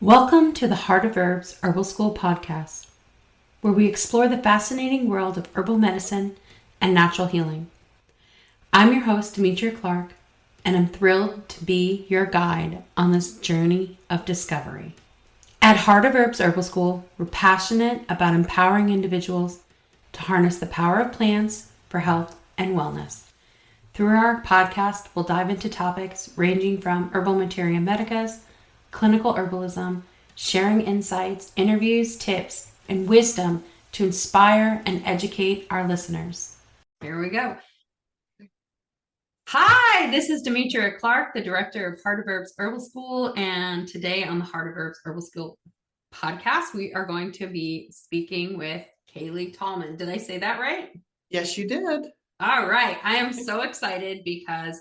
Welcome to the Heart of Herbs Herbal School podcast, where we explore the fascinating world of herbal medicine and natural healing. I'm your host, Demetria Clark, and I'm thrilled to be your guide on this journey of discovery. At Heart of Herbs Herbal School, we're passionate about empowering individuals to harness the power of plants for health and wellness. Through our podcast, we'll dive into topics ranging from herbal materia medicas, clinical herbalism, sharing insights, interviews, tips, and wisdom to inspire and educate our listeners. Here we go. Hi, this is Demetria Clark, the director of Heart of Herbs Herbal School, and today on the Heart of Herbs Herbal School podcast, we are going to be speaking with Kaley Tallman. Did I say that right? Yes, you did. All right. I am so excited because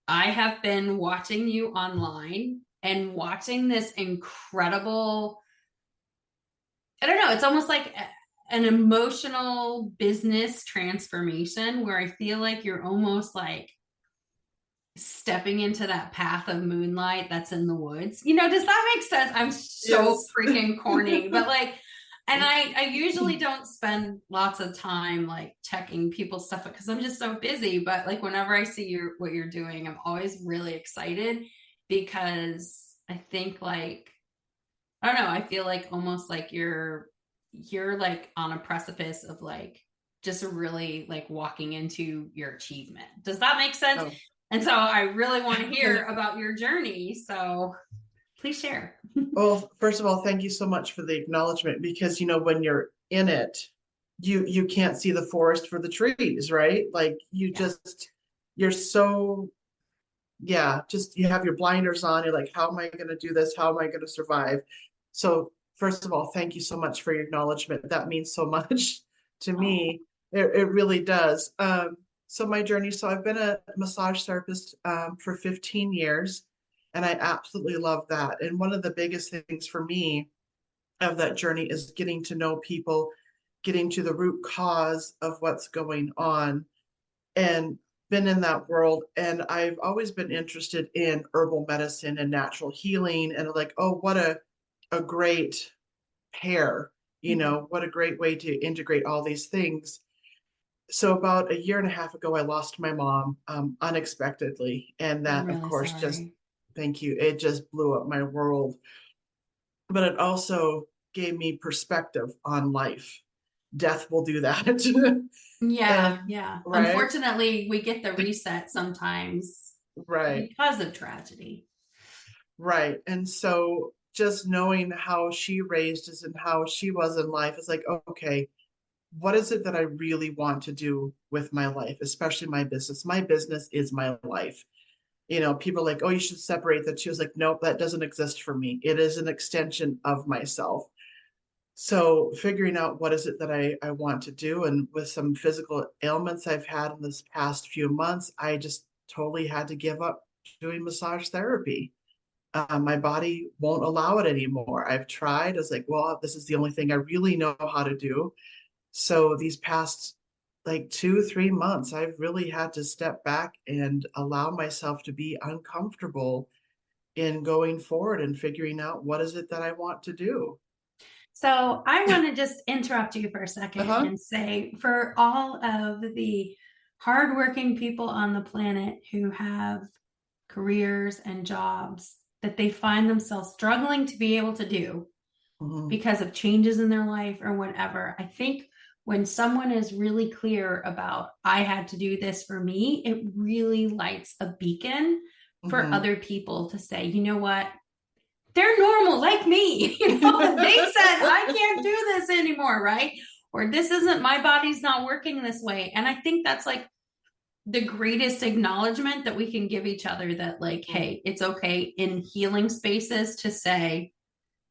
I have been watching you online and watching this incredible, I don't know, it's almost like an emotional business transformation where I feel like you're almost like stepping into that path of moonlight that's in the woods. Does that make sense? I'm so Yes. freaking corny, but and I usually don't spend lots of time like checking people's stuff because I'm just so busy. But like whenever I see what you're doing, I'm always really excited because I think like I don't know, I feel like almost like you're like on a precipice of like just really like walking into your achievement. Does that make sense? Oh. And so I really want to hear about your journey. So please share. Well, first of all, thank you so much for the acknowledgement because when you're in it, you can't see the forest for the trees, right? Like Yeah. you're so just you have your blinders on. You're like, how am I going to do this? How am I going to survive? So first of all, thank you so much for your acknowledgement. That means so much to Oh, me. It really does. So my journey, so I've been a massage therapist for 15 years, and I absolutely love that. And one of the biggest things for me of that journey is getting to know people, getting to the root cause of what's going on, and been in that world. And I've always been interested in herbal medicine and natural healing, and like, oh, what a great pair, mhm. what a great way to integrate all these things. So about a year and a half ago, I lost my mom unexpectedly, and I'm that, of really course, just sorry. thank you. It just blew up my world, but it also gave me perspective on life. Death will do that, Yeah, and yeah. right, Unfortunately, we get the reset sometimes right, because of tragedy. right. And so just knowing how she raised us and how she was in life is like, okay, what is it that I really want to do with my life, especially my business? My business is my life. People are like, oh, you should separate the two. It's like, nope, that doesn't exist for me. It is an extension of myself. So figuring out what is it that I want to do. And with some physical ailments I've had in this past few months, I just totally had to give up doing massage therapy. My body won't allow it anymore. I've tried. I was like, well, this is the only thing I really know how to do. So these past like 2, 3 months, I've really had to step back and allow myself to be uncomfortable in going forward and figuring out what is it that I want to do. So I want to just interrupt you for a second Uh-huh. and say for all of the hardworking people on the planet who have careers and jobs that they find themselves struggling to be able to do Mhm. because of changes in their life or whatever, I think when someone is really clear about, I had to do this for me, it really lights a beacon for Mhm. other people to say, you know what? They're normal like me. They said, I can't do this anymore, right? Or this isn't, my body's not working this way. And I think that's like the greatest acknowledgement that we can give each other that, like, hey, it's okay in healing spaces to say,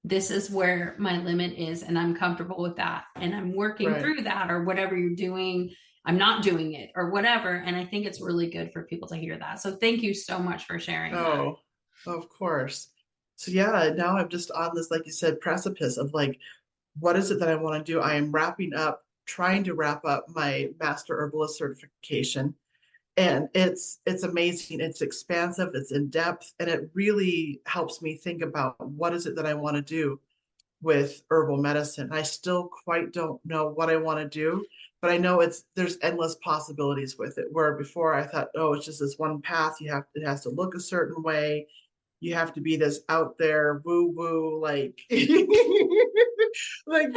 this is where my limit is, and I'm comfortable with that. And I'm working Right. through that, or whatever you're doing, I'm not doing it, or whatever. And I think it's really good for people to hear that. So thank you so much for sharing that. Oh, of course. So yeah, now I'm just on this, like you said, precipice of like, what is it that I want to do? I am trying to wrap up my master herbalist certification. And it's amazing. It's expansive, it's in depth, and it really helps me think about what is it that I want to do with herbal medicine. I still quite don't know what I want to do, but I know there's endless possibilities with it. Where before I thought, oh, it's just this one path. It has to look a certain way. You have to be this out there woo woo like like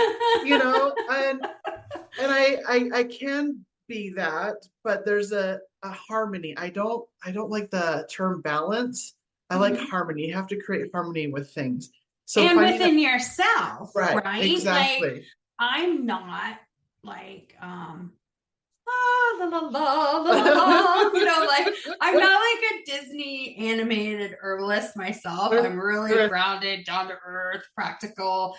and I can be that, but there's a harmony. I don't like the term balance. I like Mhm. harmony. You have to create harmony with things. So And finding that within yourself, right, right? Like exactly. I'm not like la la la la la la, like I'm not like a Disney animated herbalist myself. I'm really grounded, down to earth, practical,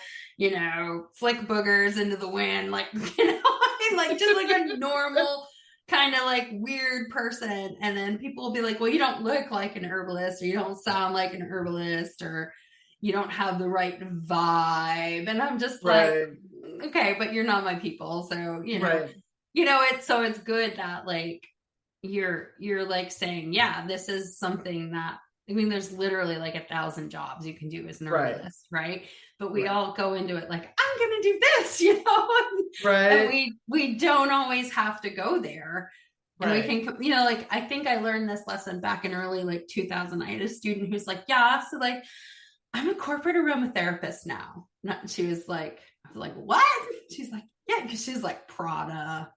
flick boogers into the wind, like like just like a normal kind of like weird person. And then people will be like, well, you don't look like an herbalist, or you don't sound like an herbalist, or you don't have the right vibe. And I'm just like, Right, okay, but you're not my people. So, right, it's good that like you're like saying, yeah, this is something that, I mean, there's literally like 1,000 jobs you can do as an right, herbalist, right? But we right, all go into it like, I'm gonna do this, and right, we don't always have to go there. And we right. can, like I think I learned this lesson back in early like 2000. I had a student who's like, yeah, so like I'm a corporate aromatherapist now. She was like, I was like, what? She's like, yeah, because she's like Prada,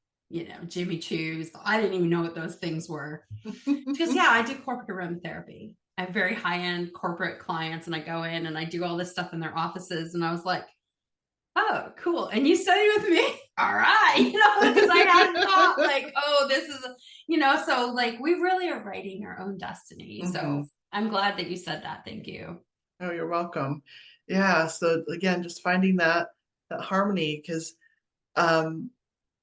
Jimmy Choo's. I didn't even know what those things were. She goes, yeah, I do corporate aromatherapy. I have very high end corporate clients, and I go in and I do all this stuff in their offices. And I was like, oh, cool. And you study with me? All right. Because I hadn't thought like, oh, this is, so like we really are writing our own destiny. Hmm. So I'm glad that you said that. Thank you. Oh, you're welcome. Yeah. So again, just finding that harmony, because um,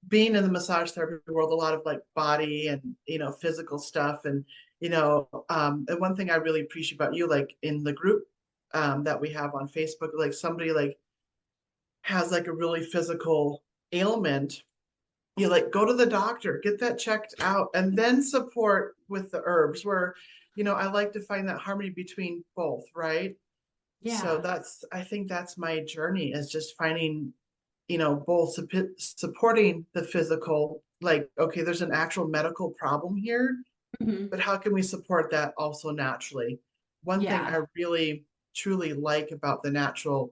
being in the massage therapy world, a lot of like body and physical stuff, and and one thing I really appreciate about you, like in the group that we have on Facebook, like somebody like has like a really physical ailment, you like go to the doctor, get that checked out, and then support with the herbs. Where I like to find that harmony between both, right? So Yeah. I think that's my journey, is just finding both supporting the physical, like, okay, there's an actual medical problem here, Mm-hmm. but how can we support that also naturally? One thing Yeah. I really truly like about the natural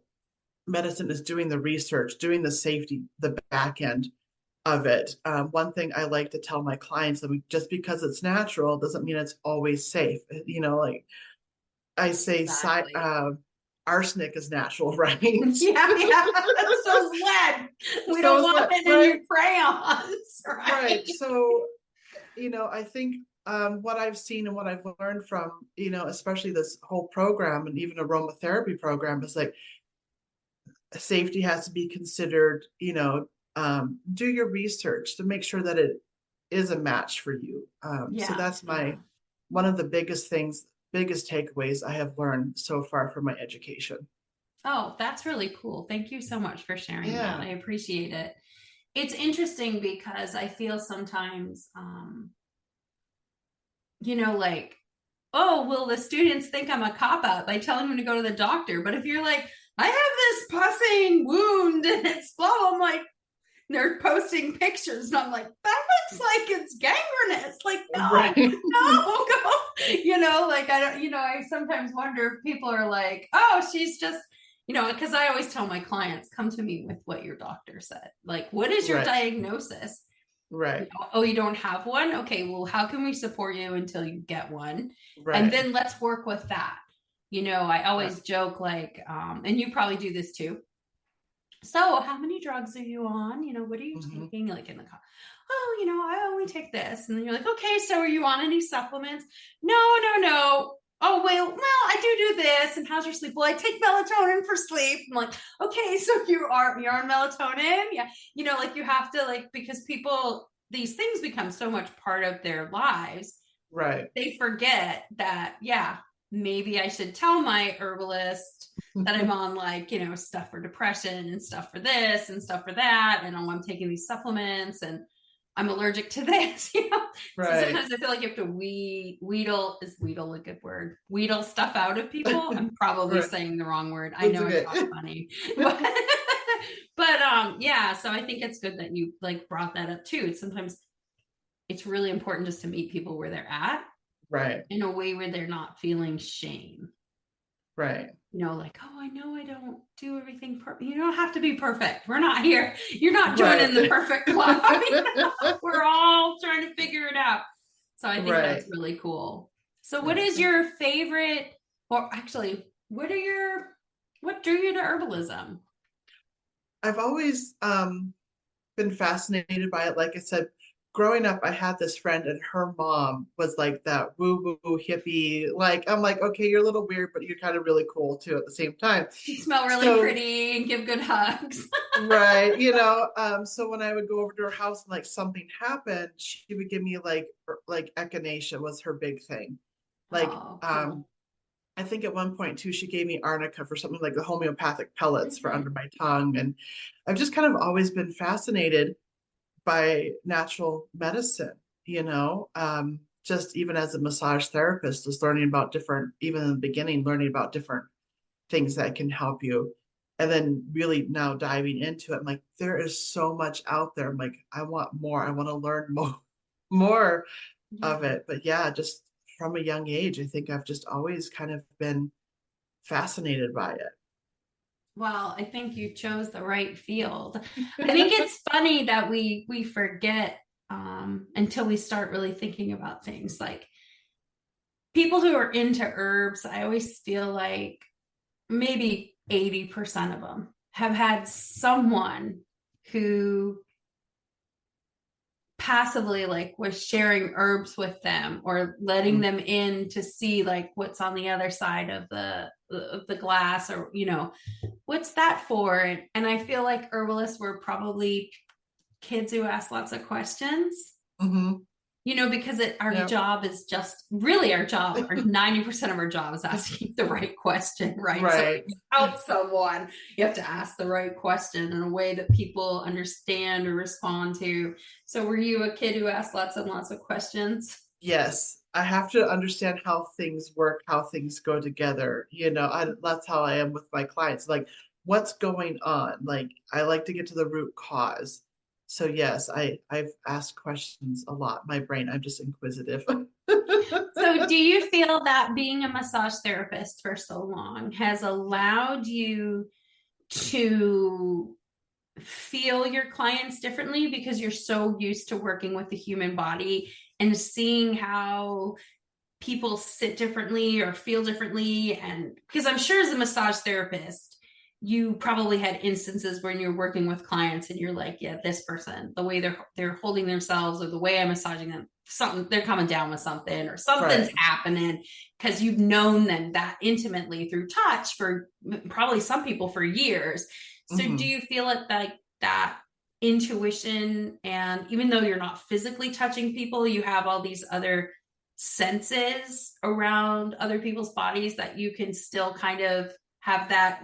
medicine is doing the research, doing the safety, the back end of it. One thing I like to tell my clients that just because it's natural doesn't mean it's always safe. Like I say, Exactly. arsenic is natural, right? Yeah, yeah. So's lead. We So don't is want what, it in right? your crayons, right? Right. So, I think what I've seen and what I've learned from, especially this whole program and even aromatherapy program is like safety has to be considered, do your research to make sure that it is a match for you. So Yeah, that's yeah. one of the biggest takeaways I have learned so far from my education. Oh, that's really cool. Thank you so much for sharing that. Yeah. I appreciate it. It's interesting because I feel sometimes, like, oh, well, the students think I'm a cop out by telling them to go to the doctor. But if you're like, I have this pussing wound and it's slow, I'm like, they're posting pictures and I'm like, that looks like it's gangrenous. Like, no, Right. no, go. Like I don't, I sometimes wonder if people are like, oh, she's just, because I always tell my clients, come to me with what your doctor said. Like, what is your Right. diagnosis? Right. Oh, you don't have one? Okay, well, how can we support you until you get one? And Right. then let's work with that. I Right. always joke like, and you probably do this too. So, how many drugs are you on? What are you Hmm. taking? Like in the car. Oh, I only take this. And then you're like, okay, so are you on any supplements? No, no, no. Oh, well, I do this. And how's your sleep? Well, I take melatonin for sleep. I'm like, okay, so you're on melatonin. Yeah. Like you have to like, because these things become so much part of their lives, Right. they forget that, yeah, maybe I should tell my herbalist that I'm on like, stuff for depression and stuff for this and stuff for that. And I'm taking these supplements. And I'm allergic to this, you know? So Right. sometimes I feel like you have to wheedle a good word? Wheedle stuff out of people. I'm probably Right. saying the wrong word. I That's know I okay. talk funny, but, yeah, so I think it's good that you like brought that up too. Sometimes it's really important just to meet people where they're at Right. in a way where they're not feeling shame. Right. You know, like, oh, I know I don't do everything perfect. You don't have to be perfect. We're not here. You're not Right. joining the perfect club. You know? We're all trying to figure it out. So I think Right. that's really cool. So what Right. is your favorite, or actually, what drew you to herbalism? I've always been fascinated by it. Like I said, growing up, I had this friend, and her mom was like that woo woo hippie. Like, I'm like, okay, you're a little weird, but you're kind of really cool too at the same time. You smell really So, pretty and give good hugs. right, so when I would go over to her house and like something happened, she would give me like echinacea was her big thing. Like, Oh, cool. I think at one point too, she gave me arnica for something like the homeopathic pellets for under my tongue. And I've just kind of always been fascinated by natural medicine, just even as a massage therapist, just learning about different, even in the beginning, learning about different things that can help you. And then really now diving into it, I'm like, there is so much out there. I'm like, I want more. I want to learn more Yeah. of it. But yeah, just from a young age, I think I've just always kind of been fascinated by it. Well, I think you chose the right field. I think it's funny that we forget until we start really thinking about things like people who are into herbs. I always feel like maybe 80% of them have had someone who passively like was sharing herbs with them or letting them in to see like what's on the other side of the glass, or what's that for. And I feel like herbalists were probably kids who ask lots of questions, Mm-hmm. because our Yeah. job is just really our job, or 90% of our job is asking the right question, right? So Right. if you help someone, you have to ask the right question in a way that people understand or respond to. So were you a kid who asked lots and lots of questions? Yes. I have to understand how things work, how things go together. That's how I am with my clients. Like, what's going on? Like, I like to get to the root cause. So yes, I've asked questions a lot. My brain, I'm just inquisitive. So do you feel that being a massage therapist for so long has allowed you to feel your clients differently because you're so used to working with the human body and seeing how people sit differently or feel differently? And because I'm sure as a massage therapist, you probably had instances when you're working with clients and you're like, yeah, this person, the way they're holding themselves or the way I'm massaging them, something, they're coming down with something or something's Right. happening, because you've known them that intimately through touch for probably some people for years. So do Hmm. you feel it like that intuition, and even though you're not physically touching people, you have all these other senses around other people's bodies that you can still kind of have that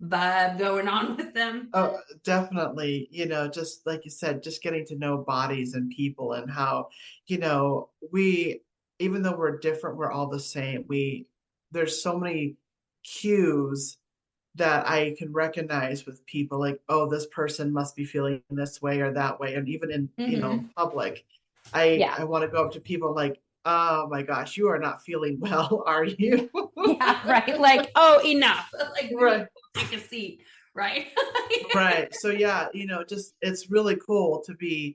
vibe going on with them? Oh, definitely. Just like you said, just getting to know bodies and people and how, we, even though we're different, we're all the same. There's so many cues that I can recognize with people, like, oh, this person must be feeling this way or that way. And even in, Mm-hmm. public, I Yeah. I want to go up to people like, oh my gosh, you are not feeling well, are Yeah. you? Yeah. Right. Like, oh, enough. Like, we need Right. to take a seat. Right. Right. So yeah, just it's really cool to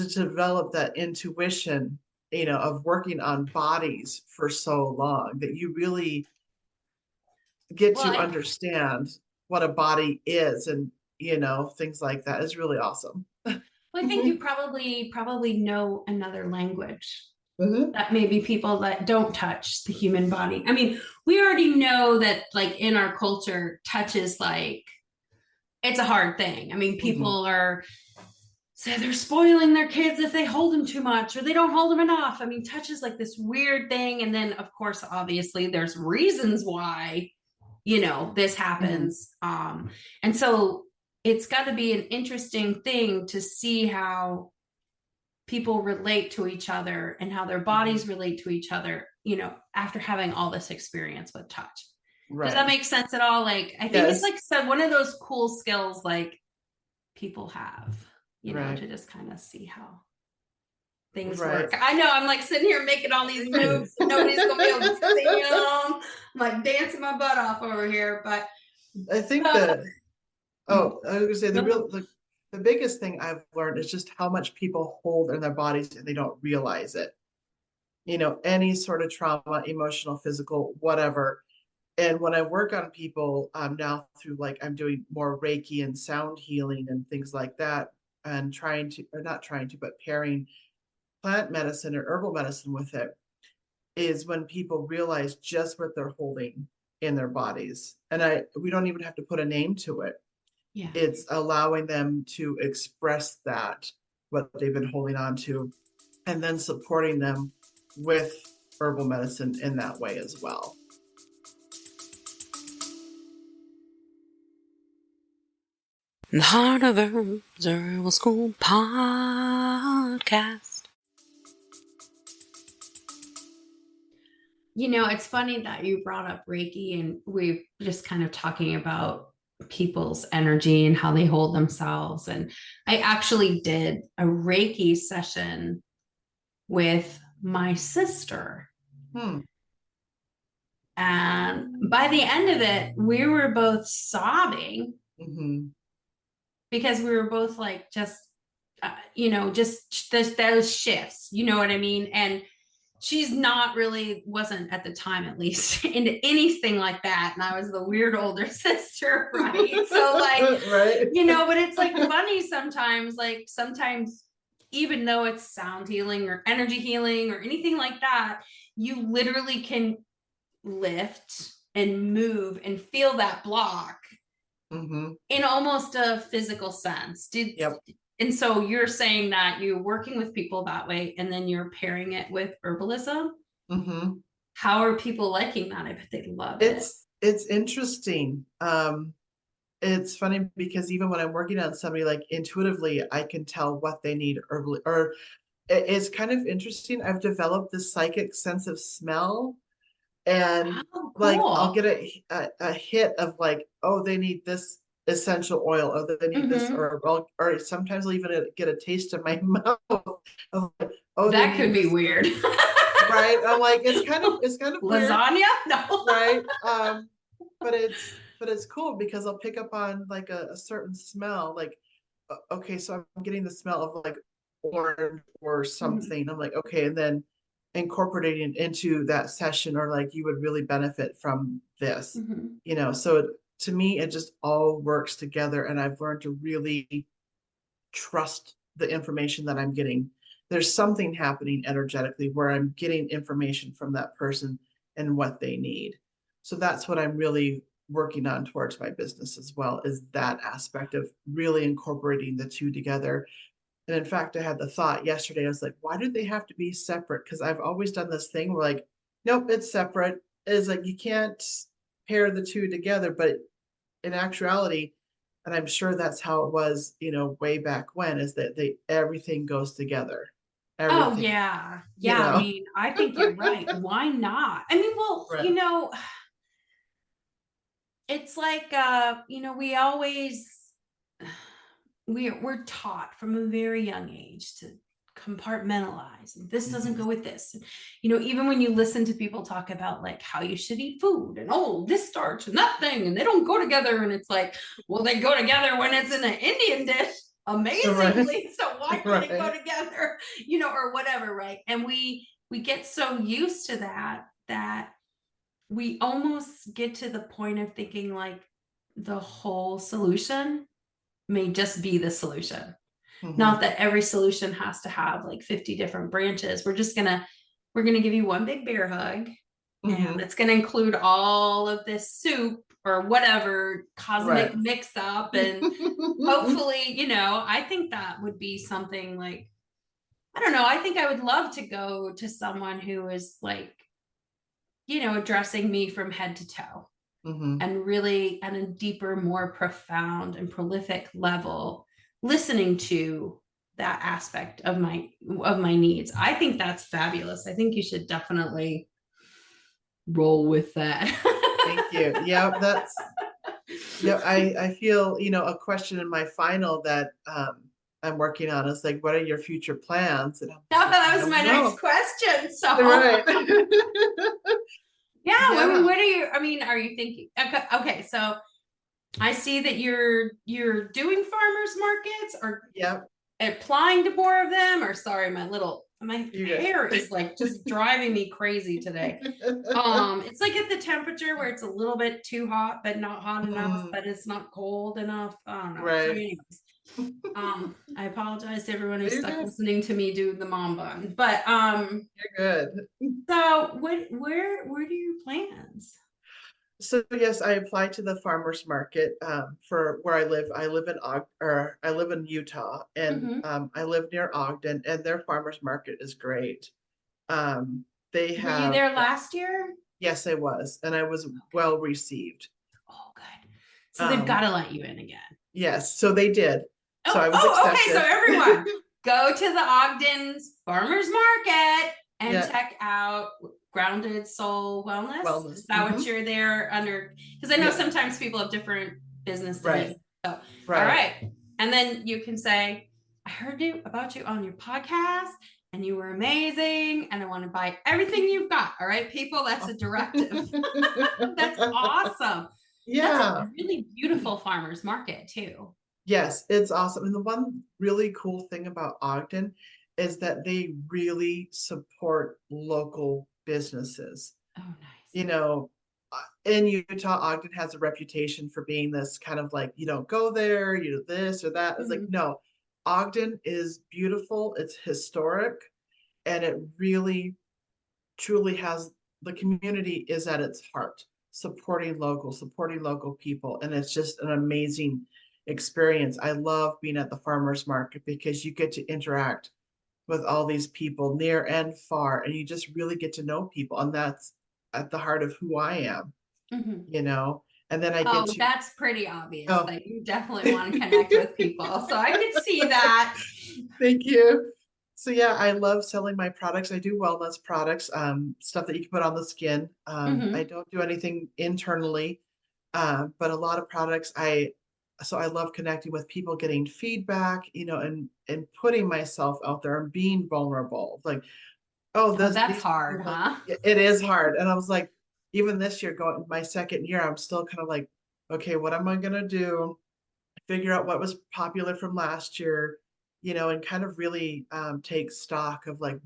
develop that intuition, of working on bodies for so long that you really get Well, to understand what a body is, and things like that is really awesome. I think you probably know another language Mhm. that maybe people that don't touch the human body. I mean, we already know that like in our culture, touch is like it's a hard thing. I mean, Mhm. people are say they're spoiling their kids if they hold them too much or they don't hold them enough. I mean, touch is like this weird thing. And then, of course, obviously, there's reasons why, this Mhm. happens. And so it's got to be an interesting thing to see how people relate to each other and how their bodies relate to each other, after having all this experience with touch. Does that Right. make sense at all? Like, I think it's Yes. like one of those cool skills like people have, Right. to just kind of see how things Right. work. I know I'm like sitting here making all these moves and nobody's gonna be able to see them. I'm like dancing my butt off over here, but I think so, I was gonna say no. the biggest thing I've learned is just how much people hold in their bodies and they don't realize it. Any sort of trauma, emotional, physical, whatever. And when I work on people now through like I'm doing more Reiki and sound healing and things like that, and trying to, or not trying to, but pairing plant medicine or herbal medicine with it, is when people realize just what they're holding in their bodies. And we don't even have to put a name to it. Yeah. It's allowing them to express that, what they've been holding on to, and then supporting them with herbal medicine in that way as well. The Heart of Herbs Herbal School podcast. It's funny that you brought up Reiki, and we're just kind of talking about people's energy and how they hold themselves. And I actually did a Reiki session with my sister. And by the end of it, we were both sobbing because we were both like, just those shifts, you know what I mean? And she's wasn't at the time, at least, into anything like that. And I was the weird older sister, right? So like, right. But it's like funny sometimes, even though it's sound healing or energy healing or anything like that, you literally can lift and move and feel that block in almost a physical sense. Yep. And so you're saying that you're working with people that way, and then you're pairing it with herbalism. How are people liking that? I bet they love it. It's interesting. It's funny because even when I'm working on somebody, like intuitively, I can tell what they need herbally, or it's kind of interesting. I've developed this psychic sense of smell, and cool. Like I'll get a hit of like, oh, they need this essential oil, or they need this herb, or sometimes I'll even get a taste in my mouth of like, oh, that could be weird. Right? I'm like, it's kind of lasagna weird. No. Right. But it's cool because I'll pick up on like a certain smell, like okay, so I'm getting the smell of like orange or something. I'm like, okay, and then incorporating into that session, or like you would really benefit from this. So to me it just all works together, and I've learned to really trust the information that I'm getting. There's something happening energetically where I'm getting information from that person and what they need. So that's what I'm really working on towards my business as well, is that aspect of really incorporating the two together. And in fact, I had the thought yesterday, I was like, why do they have to be separate? Because I've always done this thing where like, nope, it's separate. It's like you can't pair the two together. But in actuality, and I'm sure that's how it was, way back when, is that everything goes together. Everything. Oh yeah. Yeah. I mean, I think you're right. Why not? I mean, well, right. It's like we always we're taught from a very young age to compartmentalize, and this doesn't go with this. Even when you listen to people talk about like how you should eat food, and this starch and that thing, and they don't go together, and it's like, well, they go together when it's in an Indian dish amazingly, so why can't they go together, or whatever, right? And we get so used to that we almost get to the point of thinking like the whole solution may just be the solution. Not that every solution has to have like 50 different branches. We're going to give you one big bear hug, and it's going to include all of this soup or whatever cosmic mix up. And hopefully, I think that would be something like, I don't know. I think I would love to go to someone who is like, addressing me from head to toe. And really at a deeper, more profound and prolific level, listening to that aspect of my needs. I think that's fabulous. I think you should definitely roll with that. Thank you. Yeah, I feel, a question in my final that I'm working on is like, what are your future plans? And I'm No, just like, that I was don't my next know. question. So Right. yeah, I mean, Yeah. what are you, I mean, are you thinking, okay, so I see that you're doing farmers markets or Yep. applying to more of them, or sorry, my You hair is like just driving me crazy today. good. It's like at the temperature where it's a little bit too hot, but not hot enough, Mm, but it's not cold enough. I don't know. So right. anyways, I apologize to everyone who's You're stuck good. listening to me do the mom bun. But You're good. so where do your plans? So yes, I applied to the farmers market for where I live. I live in Utah, and Mm-hmm. I live near Ogden, and their farmers market is great. They Were you have there last year? Yes, I was, and I was well received. Oh, good. So they've got Um, to let you in again. yes, so they did. So I was Okay. So accepted. everyone, go to the Ogden's Farmers Market and Yeah, check out Grounded Soul Wellness. Is wellness. that what you're there under? Because I know Yeah, sometimes people have different business right, divisions. So, all right. right. And then you can say, I heard about you on your podcast and you were amazing. And I want to buy everything you've got. All right, people, that's a directive. That's awesome. That's a Yeah. really beautiful farmer's market, too. Yes, it's awesome. And the one really cool thing about Ogden is that they really support local businesses. Oh, nice. You know, in Utah, Ogden has a reputation for being this kind of like, you don't go there, you do this or that. It's like, Mhm. no, Ogden is beautiful, it's historic, and it really truly has the community is at its heart, supporting local people. And it's just an amazing experience. I love being at the farmers market because you get to interact with all these people near and far, and you just really get to know people. And that's at the heart of who I am, Mhm. you know. And then I get Oh, to, that's pretty obvious oh, that you definitely want to connect with people. So I could see that. thank you. So yeah, I love selling my products. I do wellness products, stuff that you can put on the skin. I Hmm. don't do anything internally, but a lot of products so I love connecting with people, getting feedback, and putting myself out there and being vulnerable. Like, oh, Oh, this that's these people hard, are like, huh? it is hard. And I was like, even this year, going my second year, I'm still kind of like, okay, what am I gonna do? Figure out what was popular from last year, and kind of really take stock of like,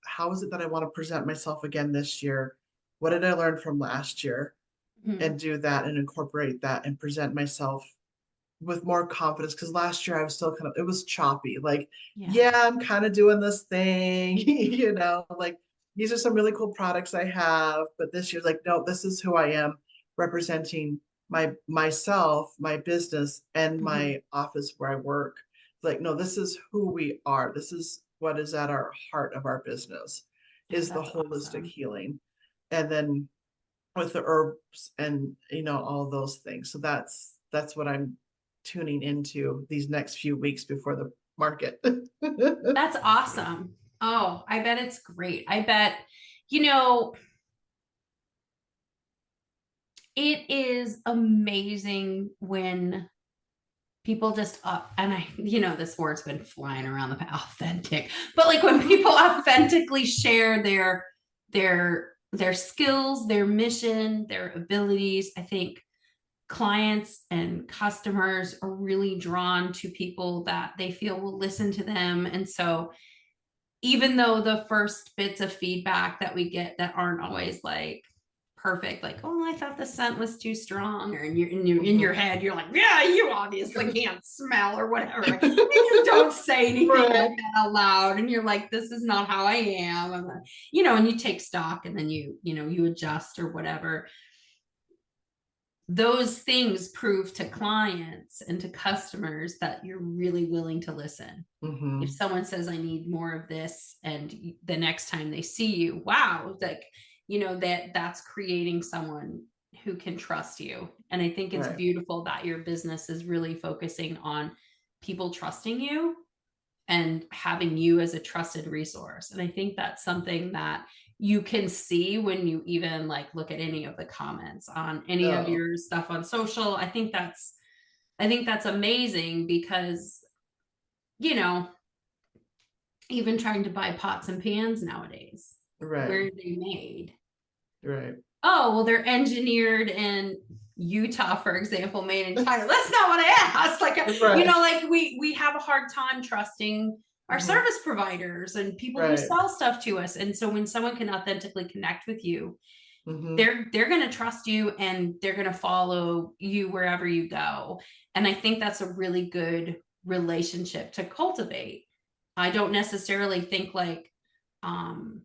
how is it that I want to present myself again this year? What did I learn from last year? Mhm. And do that and incorporate that and present myself with more confidence. Because last year I was still it was choppy. Like, Yeah. yeah, I'm kind of doing this thing, like these are some really cool products I have, but this year's like, no, this is who I am, representing myself, my business, and Hmm. my office where I work. Like, no, this is who we are. This is what is at our heart of our business, Oh, is the that's holistic awesome. healing. And then with the herbs and all those things. So that's what I'm tuning into these next few weeks before the market. That's awesome. Oh, I bet it's great. I bet, you know, it is amazing when people just and I, this word's been flying around the authentic, but like when people authentically share their skills, their mission, their abilities, I think clients and customers are really drawn to people that they feel will listen to them. And so even though the first bits of feedback that we get that aren't always like perfect, like, oh, I thought the scent was too strong, or in your head you're like, yeah, you obviously can't smell or whatever. You just don't say anything like Right. that out loud, and you're like, this is not how I am. And then, and you take stock, and then you adjust or whatever. Those things prove to clients and to customers that you're really willing to listen. If Mm-hmm. someone says, I need more of this, and the next time they see you, wow, like, that's creating someone who can trust you. And I think it's Right. beautiful that your business is really focusing on people trusting you and having you as a trusted resource. And I think that's something that you can see when you even like look at any of the comments on any of Oh, your stuff on social. I think that's amazing because, you know, even trying to buy pots and pans nowadays, right, where are they made? right, Oh, well, they're engineered in Utah, for example, made in China. That's not what I asked. Like, right. like we have a hard time trusting our Hmm. service providers and people who Right. sell stuff to us. And so when someone can authentically connect with you, Hmm. they're going to trust you and they're going to follow you wherever you go. And I think that's a really good relationship to cultivate. I don't necessarily think like um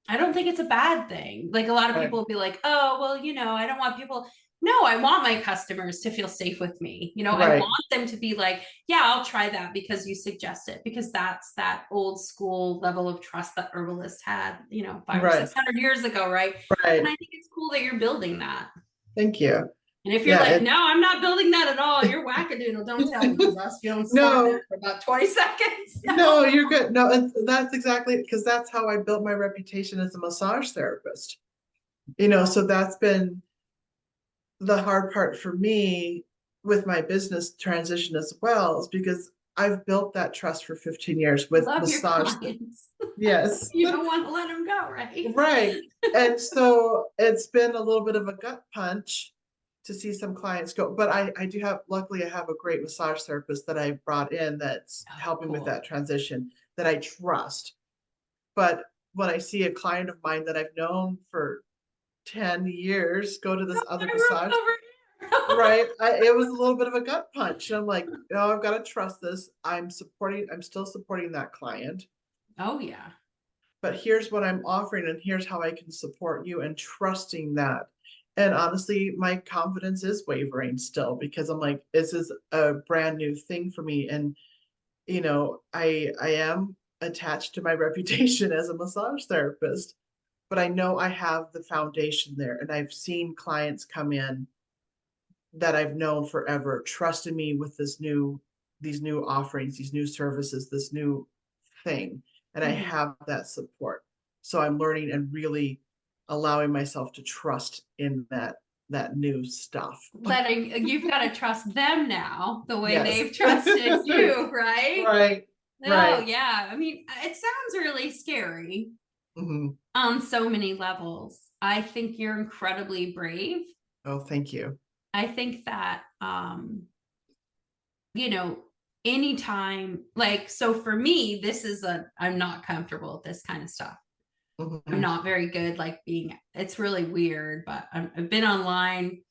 I don't think it's a bad thing. Like a lot of Right. people will be like, oh, well, I don't want people. No, I want my customers to feel safe with me. I Right. want them to be like, yeah, I'll try that because you suggest it, because that's that old school level of trust that herbalists had, 5 or Right. 600 years ago, right? And Right. I think it's cool that you're building that. Thank you. And if you're Yeah, like, no, I'm not building that at all, you're wackadoodle. Don't tell me, because I was feeling smart no, there for about 20 seconds. no, you're good. No, that's exactly because that's how I built my reputation as a massage therapist. So that's been the hard part for me with my business transition as well, is because I've built that trust for 15 years You with love your massage. clients. Yes. You don't want to let them go, right? Right. And so it's been a little bit of a gut punch to see some clients go. But I do have, luckily, I have a great massage therapist that I brought in that's Oh, helping with cool. that transition that I trust. But when I see a client of mine that I've known for 10 years go to Oh, this other my massage, roof's over here. right? It was a little bit of a gut punch. And I'm like, oh, I've got to trust this. I'm still supporting that client, Oh, yeah. but here's what I'm offering and here's how I can support you, and trusting that. And honestly, my confidence is wavering still because I'm like, this is a brand new thing for me. And I am attached to my reputation as a massage therapist, but I know I have the foundation there. And I've seen clients come in that I've known forever, trusting me with these new offerings, these new services, this new thing. And I Mhm. have that support. So I'm learning and really allowing myself to trust in that new stuff. You've got to trust them now the way Yes. they've trusted you, right? Right. Oh, Right. yeah. I mean, it sounds really scary Hmm. on so many levels. I think you're incredibly brave. Oh, thank you. I think that, you know, anytime, like, so for me, I'm not comfortable with this kind of stuff. I'm Hmm. not very good, like it's really weird, but I've been online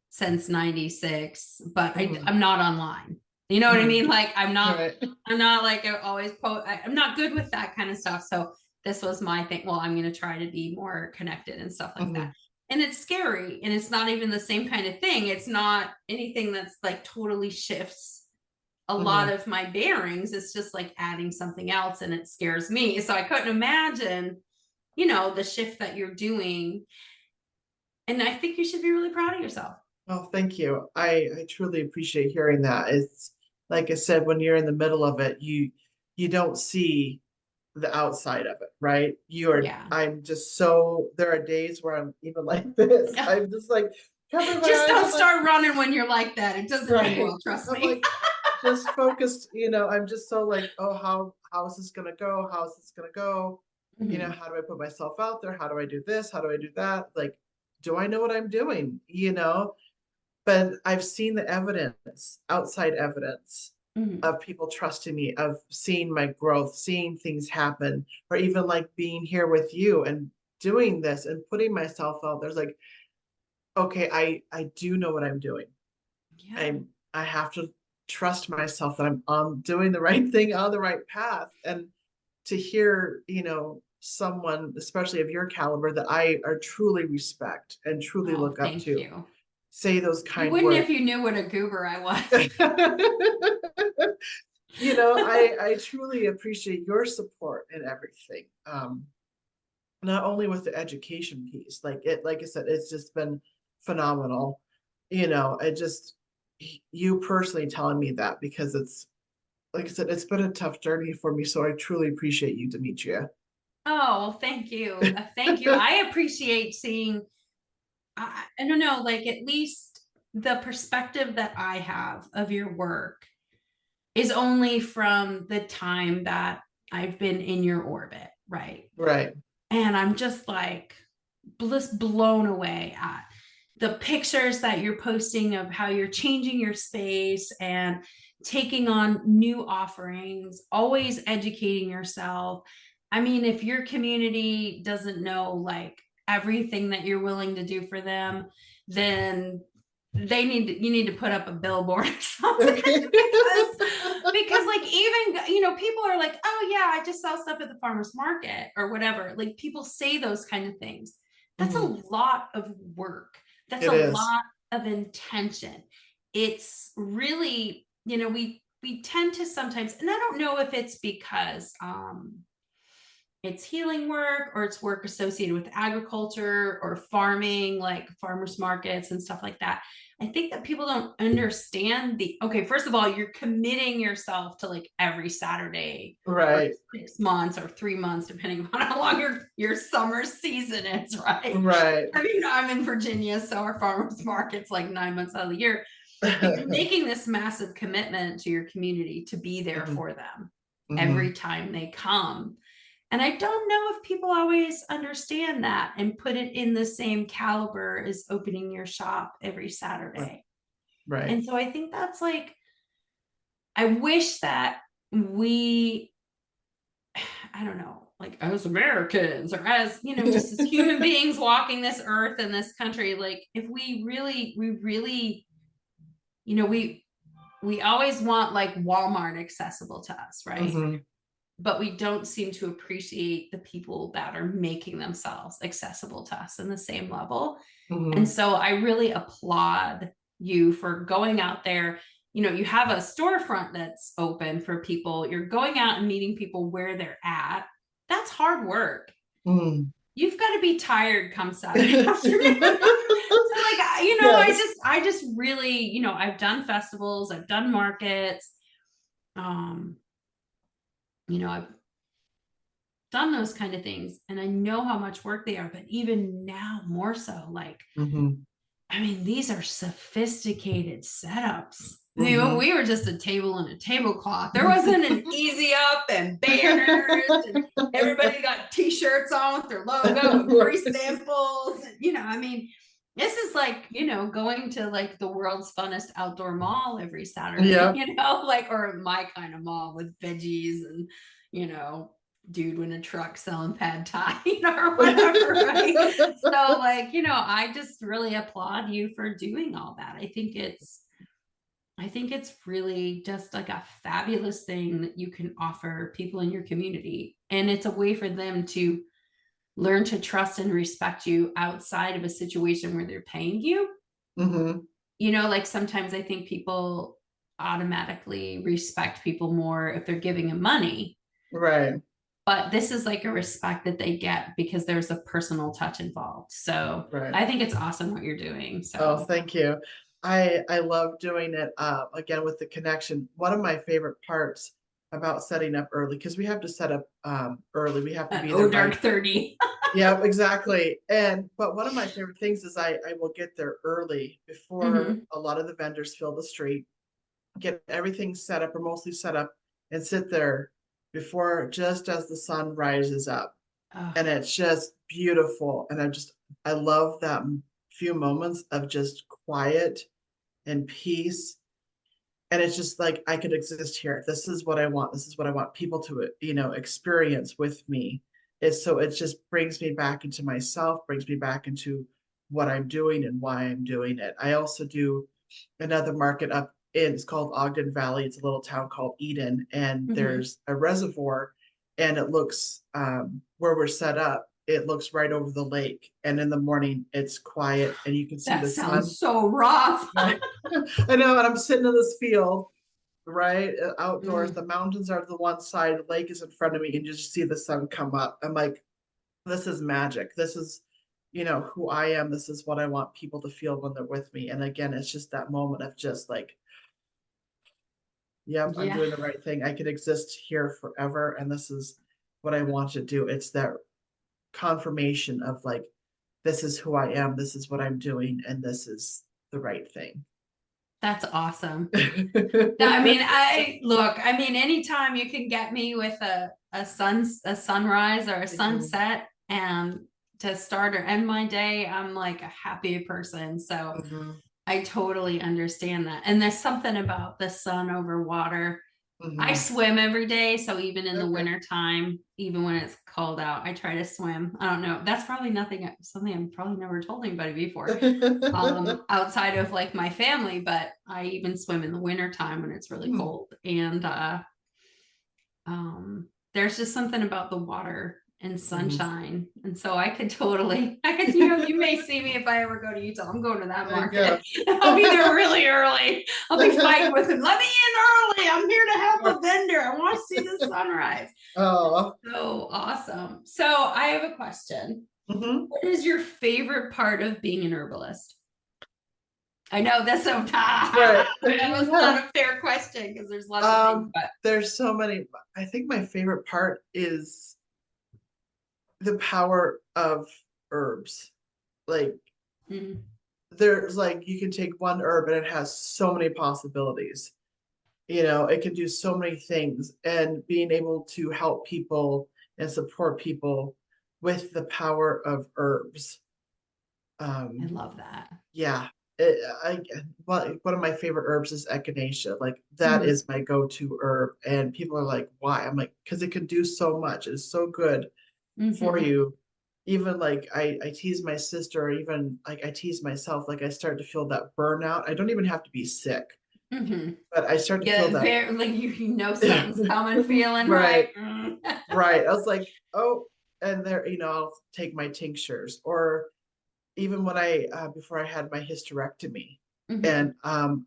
since 96, but Hmm. I'm not online. You know what I Hmm. mean? Like Right. I'm not like I always I'm not good with that kind of stuff. So this was my thing. Well, I'm going to try to be more connected and stuff like that. Hmm. And it's scary, and it's not even the same kind of thing. It's not anything that's like totally shifts a lot Hmm. of my bearings. It's just like adding something else, and it scares me. So I couldn't imagine, the shift that you're doing. And I think you should be really proud of yourself. Oh, thank you. I truly appreciate hearing that. It's like I said, when you're in the middle of it, you don't see the outside of it, right? Yeah. I'm just so, there are days where I'm even like this. I'm just like covering my Just eyes. don't I'm like, start running when you're like that. It doesn't end right. well, trust I'm me. like just focused, I'm just so like, oh, how is this gonna go? How is this gonna go? Mhm. How do I put myself out there? How do I do this? How do I do that? Like, do I know what I'm doing? But I've seen the evidence, outside evidence Mhm. of people trusting me, of seeing my growth, seeing things happen, or even like being here with you and doing this and putting myself out there's like, okay, I do know what I'm doing. Yeah. I have to trust myself that I'm doing the right thing on the right path. And to hear, someone, especially of your caliber, that I are truly respect and truly Oh, look up thank to, you. say those You kind wouldn't words. if you knew what a goober I was. I truly appreciate your support in everything. Not only with the education piece, like I said, it's just been phenomenal. It just, you personally telling me that, because like I said, it's been a tough journey for me. So I truly appreciate you, Demetria. Oh, well, thank you. Thank you. I appreciate seeing, I don't know, like at least the perspective that I have of your work is only from the time that I've been in your orbit, right? Right. And I'm just like blown away at the pictures that you're posting of how you're changing your space and taking on new offerings, always educating yourself. I mean, if your community doesn't know like everything that you're willing to do for them, then you need to put up a billboard or something because like even people are like, oh yeah, I just sell stuff at the farmer's market or whatever. Like people say those kind of things. That's a Mhm. lot of work. That's It a is. lot of intention. It's really, we tend to sometimes, and I don't know if it's because it's healing work or it's work associated with agriculture or farming, like farmers markets and stuff like that. I think that people don't understand okay, first of all, you're committing yourself to like every Saturday for Right. 6 months or 3 months, depending on how long your summer season is, right? Right. I mean, I'm in Virginia, so our farmers market's like 9 months out of the year. But you're making this massive commitment to your community to be there Mhm. for them Mhm. every time they come. And I don't know if people always understand that and put it in the same caliber as opening your shop every Right. Saturday. Right. And so I think that's like, I wish that we, I don't know, like as Americans or as, just as human beings walking this earth and this country, like if we really, we always want like Walmart accessible to us, right? Mhm. But we don't seem to appreciate the people that are making themselves accessible to us in the same level. And Mhm. so I really applaud you for going out there. You have a storefront that's open for people. You're going out and meeting people where they're at. That's hard work. Mhm. You've got to be tired come Saturday afternoon. So like, Yes. I just really, I've done festivals, I've done markets. Um, I've done those kind of things and I know how much work they are, but even now more so, like, Mhm. I mean, these are sophisticated setups. Mhm. We were just a table and a tablecloth. There wasn't an easy up and banners and everybody got t-shirts on with their logo and free samples. I mean, this is like, going to like the world's funnest outdoor mall every Saturday, Yeah. like, or my kind of mall with veggies and, you know, dude in a truck selling pad thai, or whatever, right? So like, I just really applaud you for doing all that. I think it's really just like a fabulous thing that you can offer people in your community. And it's a way for them to learn to trust and respect you outside of a situation where they're paying you. Mhm. Like sometimes I think people automatically respect people more if they're giving them money. Right. But this is like a respect that they get because there's a personal touch involved. So Right. I think it's awesome what you're doing. Oh, So, thank you. I love doing it again with the connection. One of my favorite parts about setting up early, because we have to set up early. We have to be oh, there by dark 30. yeah, exactly. But one of my favorite things is I will get there early before Mm-hmm. a lot of the vendors fill the street, get everything set up or mostly set up and sit there before just as the sun rises up. And Oh, it's just beautiful. And I love that few moments of just quiet and peace. And it's just like I could exist here. This is what I want. This is what I want people to, experience with me. It just brings me back into myself, brings me back into what I'm doing and why I'm doing it. I also do another market up in, it's called Ogden Valley. It's a little town called Eden, and mm-hmm. there's a reservoir, and it looks where we're set up. It looks right over the lake, and in the morning it's quiet, and you can see That the sun. sounds so rough. Right, I know, and I'm sitting in this field, right, outdoors. Mm. The mountains are to the one side, the lake is in front of me, and you just see the sun come up. I'm like, this is magic. This is, who I am. This is what I want people to feel when they're with me. And again, it's just that moment of just like, yep, I'm Yeah. doing the right thing. I could exist here forever, and this is what I want to do. It's that confirmation of like, this is who I am, this is what I'm doing, and this is the right thing. That's awesome. I mean, I mean, anytime you can get me with a sunrise or a Mhm, sunset and to start or end my day, I'm like a happy person. So mhm, I totally understand that. And there's something about the sun over water. I mhm. swim every day, so even in the Okay. winter time, even when it's cold out, I try to swim. I don't know. That's probably something I've probably never told anybody before, outside of like my family, but I even swim in the winter time when it's really Hmm, cold. And there's just something about the water and mhm. sunshine. And so I could, you may see me if I ever go to Utah. I'm going to that There you market. go. I'll be there really early. I'll be fighting with him. Let me in early. I'm here to help a vendor. I want to see the sunrise. Oh. So awesome. So I have a question. Mhm. What is your favorite part of being an herbalist? I know that's so Right. that was not a fair question because there's lots of things, but There's so many. I think my favorite part is the power of herbs. Like mm, there's like you can take one herb and it has so many possibilities. It can do so many things, and being able to help people and support people with the power of herbs. I Um, love that. yeah, one of my favorite herbs is echinacea. Like that Mm-hmm. is my go-to herb, and people are like, "Why?" I'm like, "Because it can do so much. It's so good for Mm-hmm. you." Even like I tease my sister, or even like I tease myself. Like I start to feel that burnout. I don't even have to be sick, Mm-hmm. but I start to feel Yeah, that. very like you know something's coming, feeling Right, like right. I was like, oh, and there, I'll take my tinctures, or even when I before I had my hysterectomy, mm-hmm. and I'm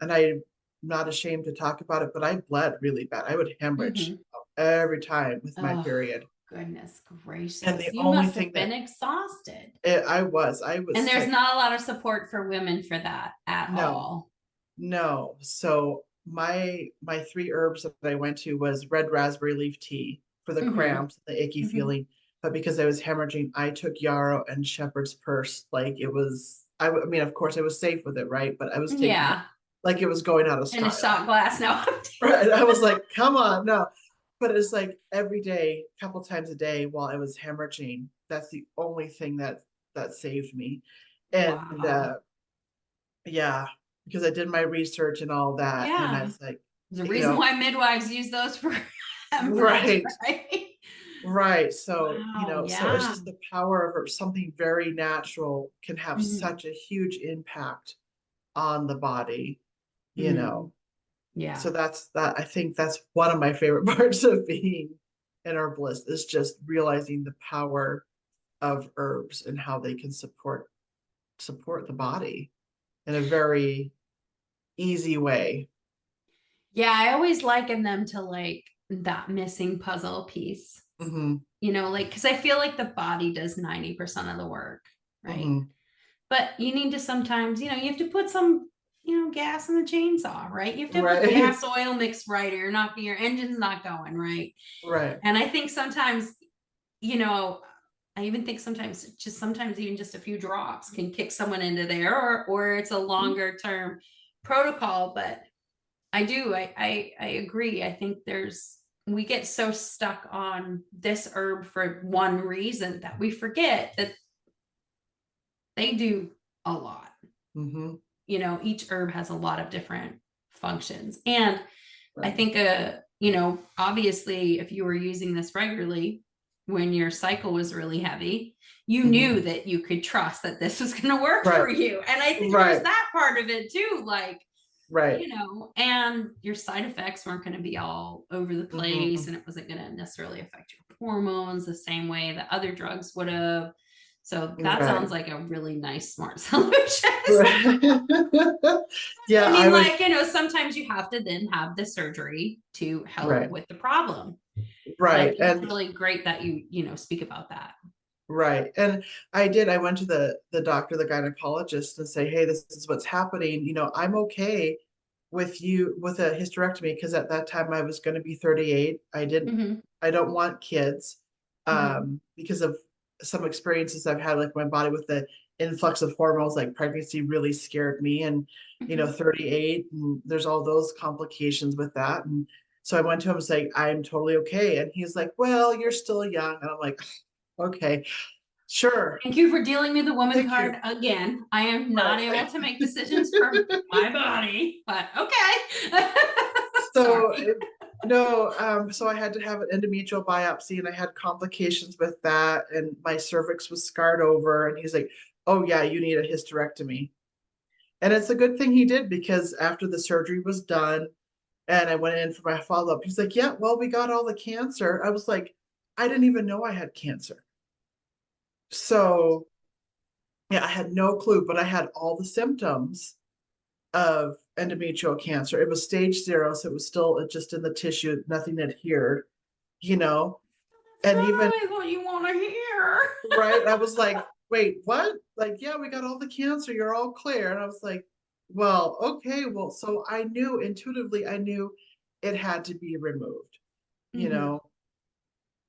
not ashamed to talk about it, but I bled really bad. I would hemorrhage Mm-hmm. every time with my Oh, period, goodness and gracious. the You only must have thing been that exhausted. I was And there's sick. not a lot of support for women for that at No, all. no. So my three herbs that I went to was red raspberry leaf tea for the Mm-hmm. cramps, the icky Mm-hmm. feeling. But because I was hemorrhaging, I took yarrow and shepherd's purse. Like it was, I mean, of course, I was safe with it, right? But I was taking it Yeah. like it was going out of In a style. shot glass. No. Right. I was like, come on, no. But it's like every day, a couple times a day while I was hemorrhaging, that's the only thing that saved me. And Wow. yeah, because I did my research and all that, and I Yeah. was like, There's a you reason know, why midwives use those for hemorrhage, right, right? right. So, Wow. so it's Yeah. just the power of something very natural can have Mm-hmm. such a huge impact on the body, you Mm-hmm. know. Yeah. So that's that. I think that's one of my favorite parts of being an herbalist is just realizing the power of herbs and how they can support the body in a very easy way. Yeah. I always liken them to like that missing puzzle piece, Hmm, like, because I feel like the body does 90% of the work, right? hmm. But you need to sometimes, you have to put some, gas in the chainsaw, right? You have to have the Right, gas oil mixed right, or your engine's not going, right? right. And I think sometimes, you know, I even think sometimes even just a few drops can kick someone into there, or it's a longer term protocol. But I agree. I think we get so stuck on this herb for one reason that we forget that they do a lot. Hmm, Each herb has a lot of different functions. And I right. think, obviously, if you were using this regularly when your cycle was really heavy, you Hmm, knew that you could trust that this was going to work for right, you. And I think there's right, that part of it too. Like, right. and your side effects weren't going to be all over the place, Hmm. and it wasn't going to necessarily affect your hormones the same way that other drugs would have. So that Right. sounds like a really nice, smart solution. Right. I Yeah, I mean, would. like, sometimes you have to then have the surgery to help Right, with the problem. But I right, think it's and really great that you speak about that. right, and I did. I went to the doctor, the gynecologist, and say, "Hey, this is what's happening. I'm okay with a hysterectomy, because at that time I was going to be 38. Mm-hmm. I don't want kids, Mm-hmm. because of some experiences I've had, like my body with the influx of hormones, like pregnancy really scared me. And, Mm-hmm. 38, and there's all those complications with that. And so I went to him saying, I'm totally okay. And he's like, well, you're still young. And I'm like, okay, sure. Thank you for dealing me the woman Thank you. card again. I am not able Right. to make decisions for my body, but okay. So Sorry. no, so I had to have an endometrial biopsy, and I had complications with that, and my cervix was scarred over. And he's like, "Oh yeah, you need a hysterectomy." And it's a good thing he did, because after the surgery was done and I went in for my follow-up, he's like, "Yeah, well, we got all the cancer." I was like, "I didn't even know I had cancer." So yeah, I had no clue, but I had all the symptoms of endometrial cancer. It was stage 0, so it was still just in the tissue, nothing adhered, you know. That's And not even always what you want to hear. right, I was like, wait, what? Like, yeah, we got all the cancer, you're all clear. And I was like, well, okay, well, so I knew intuitively, I knew it had to be removed, you Mm-hmm. know.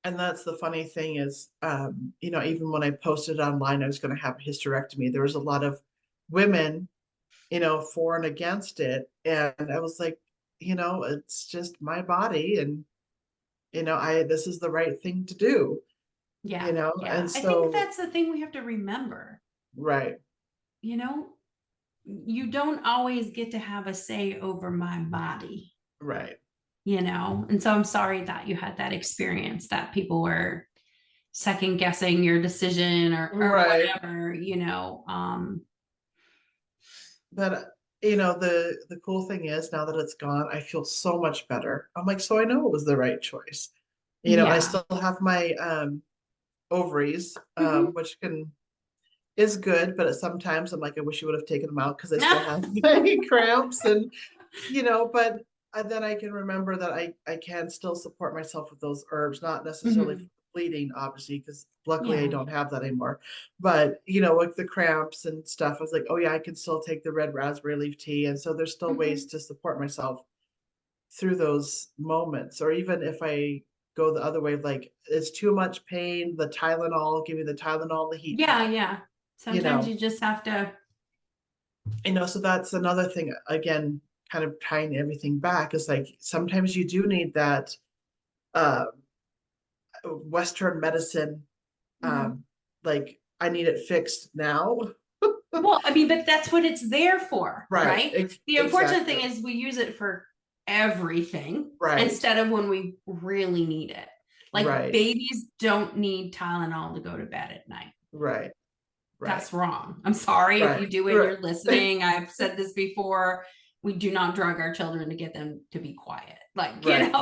And that's the funny thing is, even when I posted online I was going to have a hysterectomy, there was a lot of women, for and against it. And I was like, it's just my body, and I this is the right thing to do, Yeah, and yeah. I think so that's the thing we have to remember. right, You know, you don't always get to have a say over my body, right, And so I'm sorry that you had that experience, that people were second guessing your decision or right. whatever. But the cool thing is, now that it's gone, I feel so much better. I'm like, so I know it was the right choice. I Yeah. still have my ovaries, Hmm. which is good, but sometimes I'm like, I wish you would have taken them out, because I still have my cramps. And but then I can remember that I can still support myself with those herbs, not necessarily for Hmm. bleeding, obviously, because luckily I Yeah. don't have that anymore. But with the cramps and stuff, I was like, oh yeah, I can still take the red raspberry leaf tea. And so there's still ways Hmm. to support myself through those moments. Or even if I go the other way, like it's too much pain, the Tylenol, give me the Tylenol, the heat Yeah. pad, Yeah. you Sometimes know. you just have to. So that's another thing, again, kind of tying everything back, is like sometimes you do need that uh Western medicine, Mhm. um like I need it fixed now. Well, I mean, but that's what it's there for, Right, right? The unfortunate thing exactly. is we use it for everything Right, instead of when we really need it. Like right, babies don't need Tylenol to go to bed at night. right, right, That's wrong. I'm sorry if you right, do it and right. you're listening. I've said this before. We do not drug our children to get them to be quiet. Right.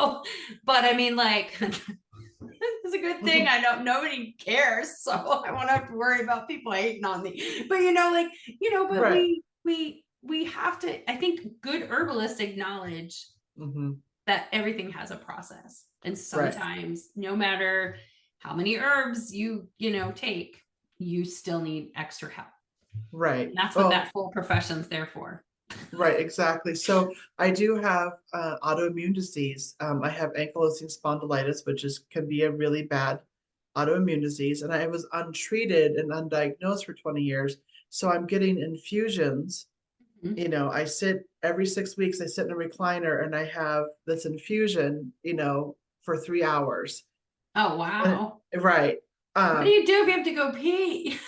But I mean, like, it's a good thing I don't, nobody cares. So I won't have to worry about people hating on me. But, but Right. we have to, I think good herbalists acknowledge Hmm. that everything has a process. And Right, sometimes no matter how many herbs take, you still need extra help. right. And that's what Oh, that whole profession's there for. right, exactly. So I do have autoimmune disease. I have ankylosing spondylitis, which can be a really bad autoimmune disease, and I was untreated and undiagnosed for 20 years. So I'm getting infusions. Mhm. I sit every 6 weeks. I sit in a recliner and I have this infusion. For 3 hours. Oh, And wow. right. What do Um, you do if you have to go pee?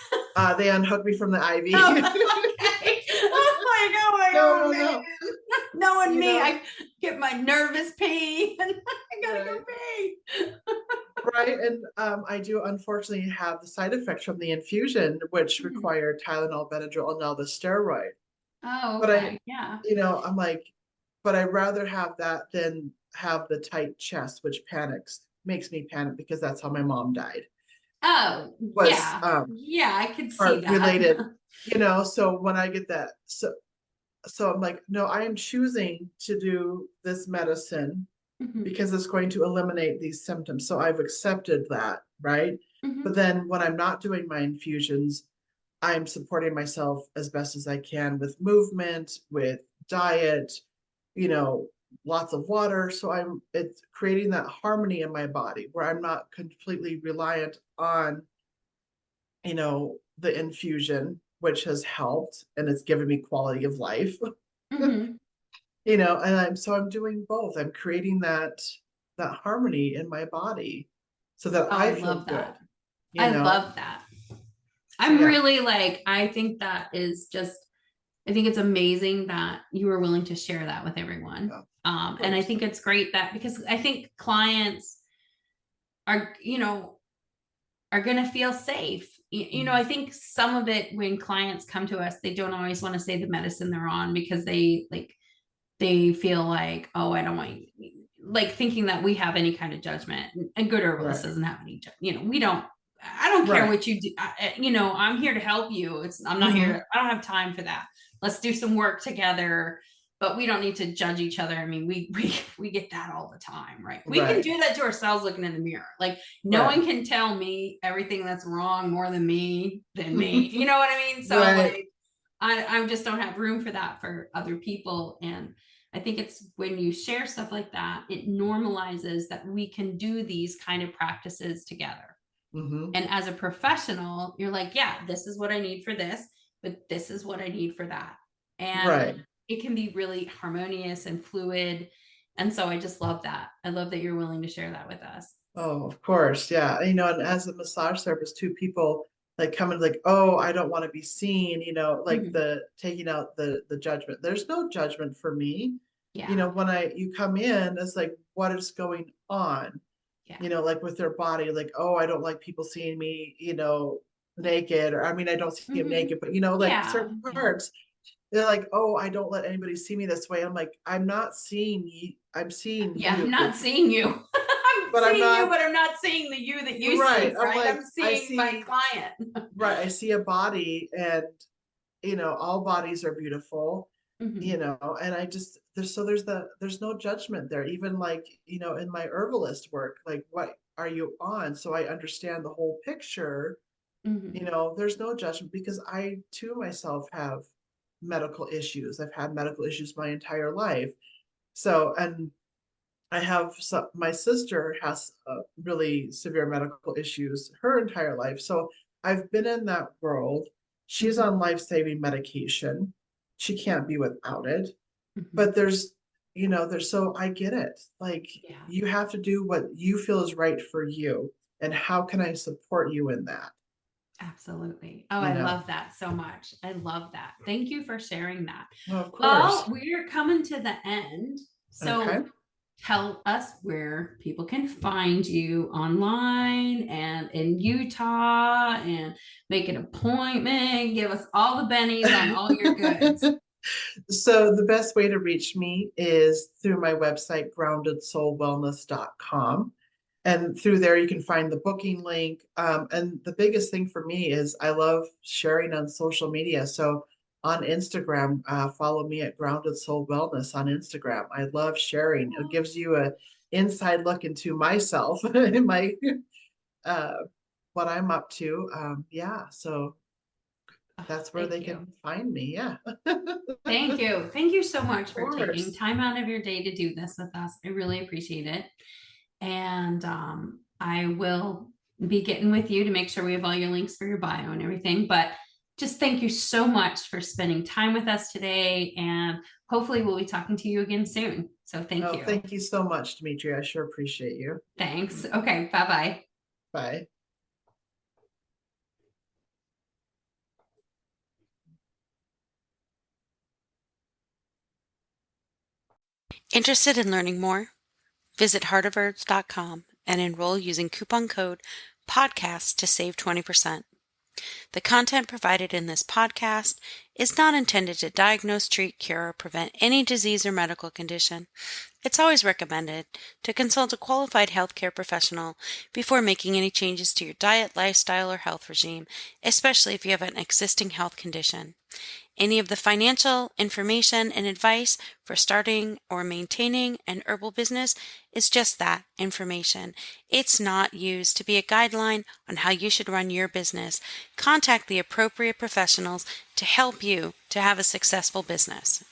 they unhook me from the Oh, IV. okay. Oh my No, God, no, man. no. Knowing You me, know, I get my nervous pee and I gotta go right. pee. Right. And I do unfortunately have the side effects from the infusion, which Mhm. require Tylenol, Benadryl, and now the steroid. Oh, But okay. Yeah. I'm like, but I'd rather have that than have the tight chest, which makes me panic, because that's how my mom died. Oh, Was yeah. Yeah, I could see heart that. related, so when I get that, so I'm like, no, I am choosing to do this medicine Mhm. because it's going to eliminate these symptoms. So I've accepted that, right? But Mhm. then when I'm not doing my infusions, I'm supporting myself as best as I can with movement, with diet, you know, lots of water. So it's creating that harmony in my body where I'm not completely reliant on, the infusion, which has helped and it's given me quality of life. Mm-hmm. And I'm doing both. I'm creating that harmony in my body so that Oh, I I feel love good, that. you I know? love that. So I'm yeah. really like, I think that is just, I think it's amazing that you are willing to share that with everyone. Yeah, of And I course. think it's great that because I think clients are, are going to feel safe. I think some of it when clients come to us, they don't always want to say the medicine they're on because they feel like, oh, I don't want you, like thinking that we have any kind of judgment. And good herbalist Right. doesn't have any, we don't. I don't care Right. what you do. I'm here to help you. I'm not here Hmm. to. I don't have time for that. Let's do some work together. But we don't need to judge each other. I mean, we get that all the time, right? We can Right. do that to ourselves looking in the mirror. Like no Right. one can tell me everything that's wrong more than me. You know what I mean? So Right. like I just don't have room for that for other people. And I think it's when you share stuff like that, it normalizes that we can do these kind of practices together. Hmm. And as a professional, you're like, yeah, this is what I need for this, but this is what I need for that. And Right. it can be really harmonious and fluid. And so I just love that. I love that you're willing to share that with us. Oh, of course. Yeah. And as a massage therapist too, people like come and like, oh, I don't want to be seen, like Mhm. the taking out the judgment. There's no judgment for me. Yeah. When you come in, it's like, what is going on? Yeah. Like with their body, like, oh, I don't like people seeing me, naked, or I mean, I don't see them Hmm. naked, but like Yeah. certain Yeah. parts, they're like, oh, I don't let anybody see me this way. I'm like, I'm not seeing you, I'm seeing Yeah. you, I'm not seeing you. I'm but I'm seeing you, not but I'm not seeing the you that you right. see, I'm right? I'm like, I seeing my see, client. right, I see a body, and all bodies are beautiful, Hmm. and I just there's no judgment there, even like, in my herbalist work, like, what are you on? So I understand the whole picture. Hmm. There's no judgment because I too myself have medical issues. I've had medical issues my entire life. So, and my sister has really severe medical issues her entire life. So I've been in that world. She's Hmm. on life-saving medication. She can't be without it. Hmm. But so I get it. Like, Yeah. you have to do what you feel is right for you. And how can I support you in that? Absolutely. Oh, You I know, love that so much. I love that. Thank you for sharing that. well, of Well, course. we're coming to the end. Okay. So tell us where people can find you online and in Utah and make an appointment. Give us all the bennies on all your goods. So the best way to reach me is through my website, groundedsoulwellness.com. And through there, you can find the booking link. And the biggest thing for me is I love sharing on social media. So on Instagram, follow me at Grounded Soul Wellness on Instagram. I love sharing. It gives you a inside look into myself and my uh, what I'm up to. Yeah, so Oh, that's where thank they you. can find me. Yeah, Thank you. Thank you so of much for taking course. time out of your day to do this with us. I really appreciate it. And I will be getting with you to make sure we have all your links for your bio and everything. But just thank you so much for spending time with us today. And hopefully, we'll be talking to you again soon. So thank Oh, you. thank you so much, Dimitri. I sure appreciate you. Thanks. Okay. Bye bye. Bye. Interested in learning more? Visit heartofherbs.com and enroll using coupon code PODCAST to save 20%. The content provided in this podcast is not intended to diagnose, treat, cure, or prevent any disease or medical condition. It's always recommended to consult a qualified healthcare professional before making any changes to your diet, lifestyle, or health regime, especially if you have an existing health condition. Any of the financial information and advice for starting or maintaining an herbal business is just that, information. It's not used to be a guideline on how you should run your business. Contact the appropriate professionals to help you to have a successful business.